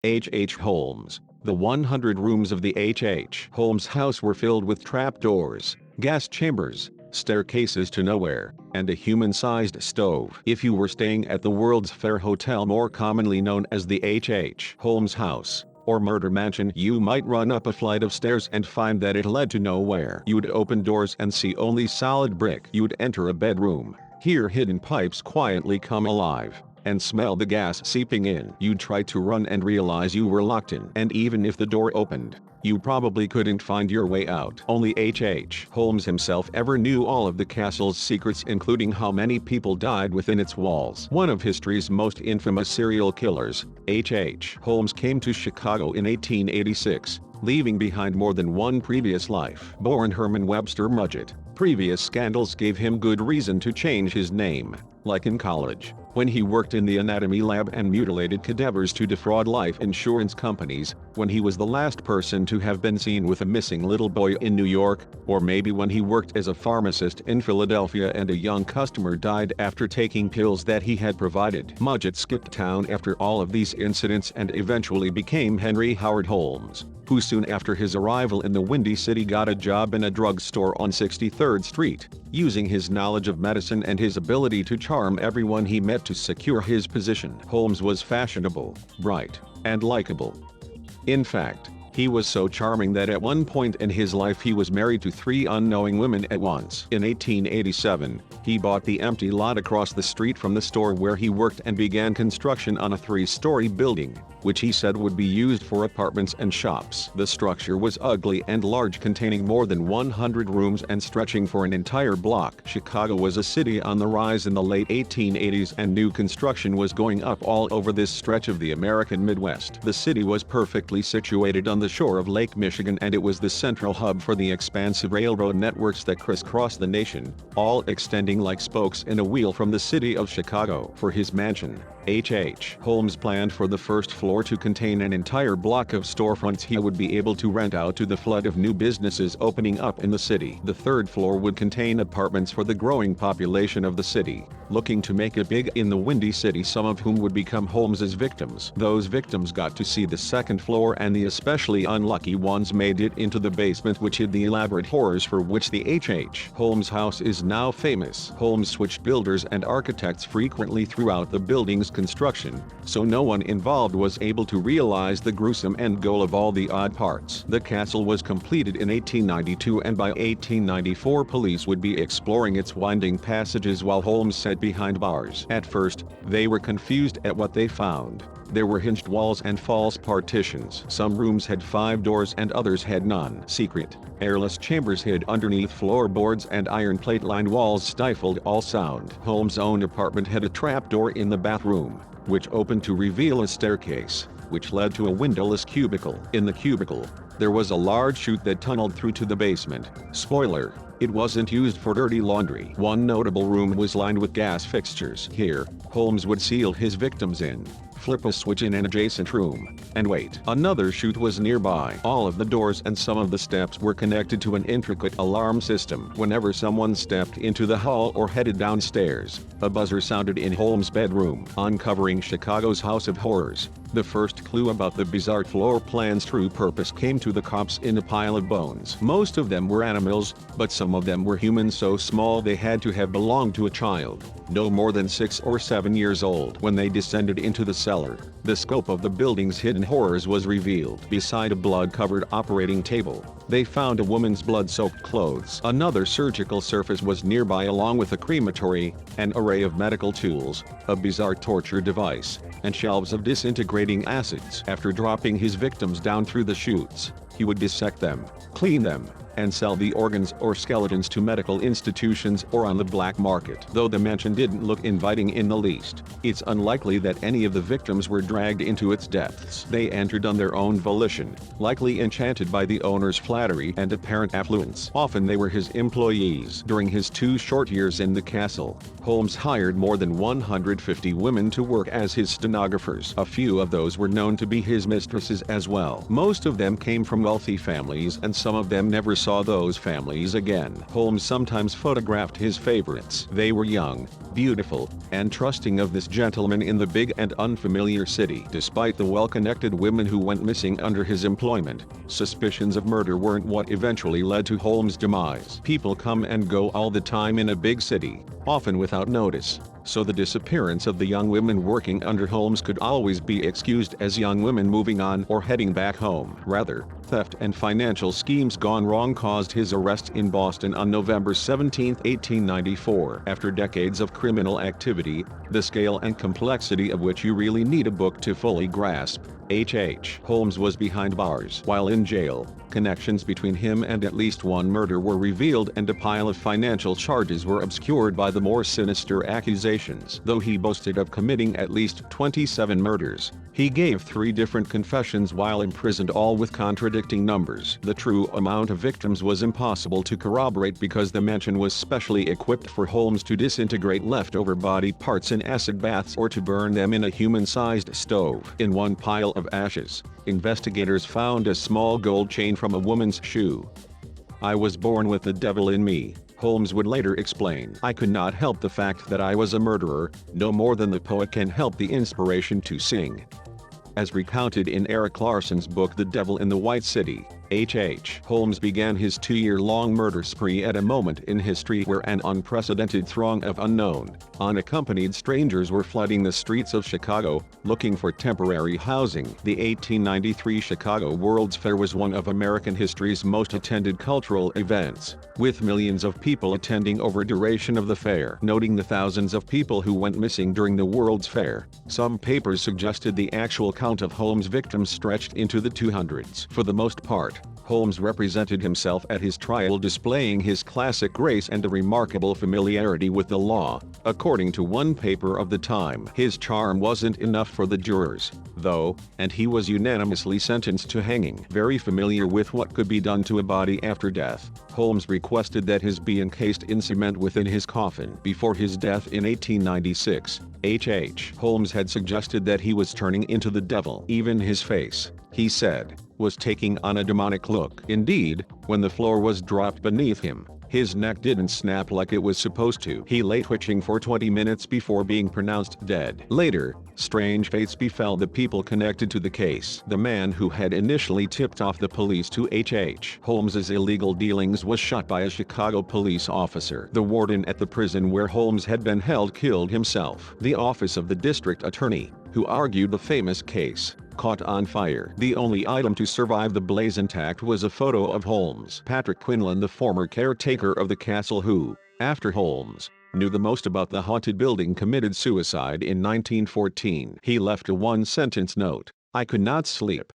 H. H. Holmes. The 100 rooms of the H. H. Holmes house were filled with trapdoors, gas chambers, staircases to nowhere, and a human-sized stove. If you were staying at the World's Fair Hotel, more commonly known as the H. H. Holmes house, or murder mansion, you might run up a flight of stairs and find that it led to nowhere. You'd open doors and see only solid brick. You'd enter a bedroom, hear hidden pipes quietly come alive, and smell the gas seeping in. You'd try to run and realize you were locked in. And even if the door opened, you probably couldn't find your way out. Only H. H. Holmes himself ever knew all of the castle's secrets, including how many people died within its walls. One of history's most infamous serial killers, H. H. Holmes came to Chicago in 1886, leaving behind more than one previous life. Born Herman Webster Mudgett, previous scandals gave him good reason to change his name, like in college, when he worked in the anatomy lab and mutilated cadavers to defraud life insurance companies, when he was the last person to have been seen with a missing little boy in New York, or maybe when he worked as a pharmacist in Philadelphia and a young customer died after taking pills that he had provided. Mudgett skipped town after all of these incidents and eventually became Henry Howard Holmes, who soon after his arrival in the Windy City got a job in a drugstore on 63rd Street, using his knowledge of medicine and his ability to charm everyone he met to secure his position. Holmes was fashionable, bright, and likable. In fact, he was so charming that at one point in his life he was married to 3 unknowing women at once. In 1887, he bought the empty lot across the street from the store where he worked and began construction on a 3-story building, which he said would be used for apartments and shops. The structure was ugly and large, containing more than 100 rooms and stretching for an entire block. Chicago was a city on the rise in the late 1880s, and new construction was going up all over this stretch of the American Midwest. The city was perfectly situated on the shore of Lake Michigan, and it was the central hub for the expansive railroad networks that crisscrossed the nation, all extending like spokes in a wheel from the city of Chicago. For his mansion, H. H. Holmes planned for the first floor to contain an entire block of storefronts he would be able to rent out to the flood of new businesses opening up in the city. The third floor would contain apartments for the growing population of the city, looking to make it big in the Windy City, some of whom would become Holmes's victims. Those victims got to see the second floor, and the especially unlucky ones made it into the basement, which hid the elaborate horrors for which the H. H. Holmes house is now famous. Holmes switched builders and architects frequently throughout the building's construction, so no one involved was able to realize the gruesome end goal of all the odd parts. The castle was completed in 1892, and by 1894 police would be exploring its winding passages while Holmes sat behind bars. At first, they were confused at what they found. There were hinged walls and false partitions. Some rooms had 5 doors and others had none. Secret, airless chambers hid underneath floorboards, and iron plate-lined walls stifled all sound. Holmes' own apartment had a trapdoor in the bathroom, which opened to reveal a staircase, which led to a windowless cubicle. In the cubicle, there was a large chute that tunneled through to the basement. Spoiler: it wasn't used for dirty laundry. One notable room was lined with gas fixtures. Here, Holmes would seal his victims in, flip a switch in an adjacent room, and wait. Another chute was nearby. All of the doors and some of the steps were connected to an intricate alarm system. Whenever someone stepped into the hall or headed downstairs, a buzzer sounded in Holmes' bedroom. Uncovering Chicago's House of Horrors, the first clue about the bizarre floor plan's true purpose came to the cops in a pile of bones. Most of them were animals, but some of them were humans so small they had to have belonged to a child, no more than 6 or 7 years old. When they descended into the cellar, the scope of the building's hidden horrors was revealed. Beside a blood-covered operating table, they found a woman's blood-soaked clothes. Another surgical surface was nearby, along with a crematory, an array of medical tools, a bizarre torture device, and shelves of disintegrating acids. After dropping his victims down through the chutes, he would dissect them, clean them, and sell the organs or skeletons to medical institutions or on the black market. Though the mansion didn't look inviting in the least, it's unlikely that any of the victims were dragged into its depths. They entered on their own volition, likely enchanted by the owner's flattery and apparent affluence. Often they were his employees. During his 2 short years in the castle, Holmes hired more than 150 women to work as his stenographers. A few of those were known to be his mistresses as well. Most of them came from wealthy families, and some of them never saw those families again. Holmes sometimes photographed his favorites. They were young, beautiful, and trusting of this gentleman in the big and unfamiliar city. Despite the well-connected women who went missing under his employment, suspicions of murder weren't what eventually led to Holmes' demise. People come and go all the time in a big city, often without notice, so the disappearance of the young women working under Holmes could always be excused as young women moving on or heading back home. Rather, theft and financial schemes gone wrong caused his arrest in Boston on November 17, 1894. After decades of criminal activity, the scale and complexity of which you really need a book to fully grasp, H. H. Holmes was behind bars. While in jail, connections between him and at least one murder were revealed and a pile of financial charges were obscured by the more sinister accusations. Though he boasted of committing at least 27 murders, he gave 3 different confessions while imprisoned, all with contradicting numbers. The true amount of victims was impossible to corroborate because the mansion was specially equipped for Holmes to disintegrate leftover body parts in acid baths or to burn them in a human-sized stove. In one pile of ashes, investigators found a small gold chain from a woman's shoe. "I was born with the devil in me," Holmes would later explain. "I could not help the fact that I was a murderer, no more than the poet can help the inspiration to sing." As recounted in Eric Larson's book The Devil in the White City, H. H. Holmes began his 2-year-long murder spree at a moment in history where an unprecedented throng of unknown, unaccompanied strangers were flooding the streets of Chicago, looking for temporary housing. The 1893 Chicago World's Fair was one of American history's most attended cultural events, with millions of people attending over duration of the fair. Noting the thousands of people who went missing during the World's Fair, some papers suggested the actual count of Holmes' victims stretched into the 200s. For the most part, Holmes represented himself at his trial, displaying his classic grace and a remarkable familiarity with the law. According to one paper of the time, his charm wasn't enough for the jurors, though, and he was unanimously sentenced to hanging. Very familiar with what could be done to a body after death, Holmes requested that his be encased in cement within his coffin. Before his death in 1896, H. H. Holmes had suggested that he was turning into the devil. Even his face, he said, was taking on a demonic look. Indeed, when the floor was dropped beneath him, his neck didn't snap like it was supposed to. He lay twitching for 20 minutes before being pronounced dead. Later, strange fates befell the people connected to the case. The man who had initially tipped off the police to H. H. Holmes's illegal dealings was shot by a Chicago police officer. The warden at the prison where Holmes had been held killed himself. The office of the district attorney, who argued the famous case, caught on fire. The only item to survive the blaze intact was a photo of Holmes. Patrick Quinlan, the former caretaker of the castle who, after Holmes, knew the most about the haunted building, committed suicide in 1914. He left a one-sentence note: "I could not sleep.